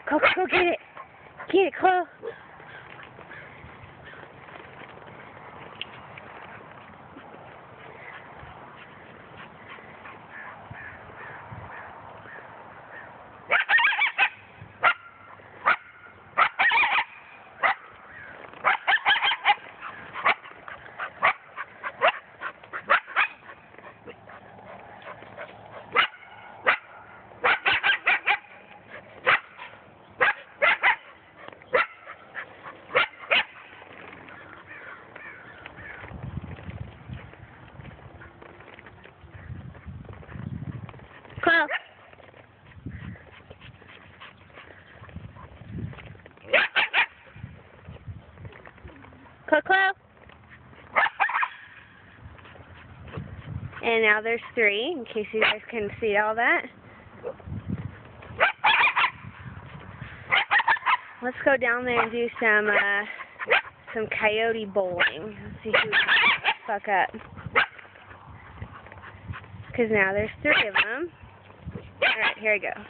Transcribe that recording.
Chloe. Go get it. Get it, Chloe. Chloe. Chloe. And now there's 3, in case you guys couldn't see all that. Let's go down there and do some coyote bowling. Let's see who fuck up. Because now there's 3 of them. Alright, here we go.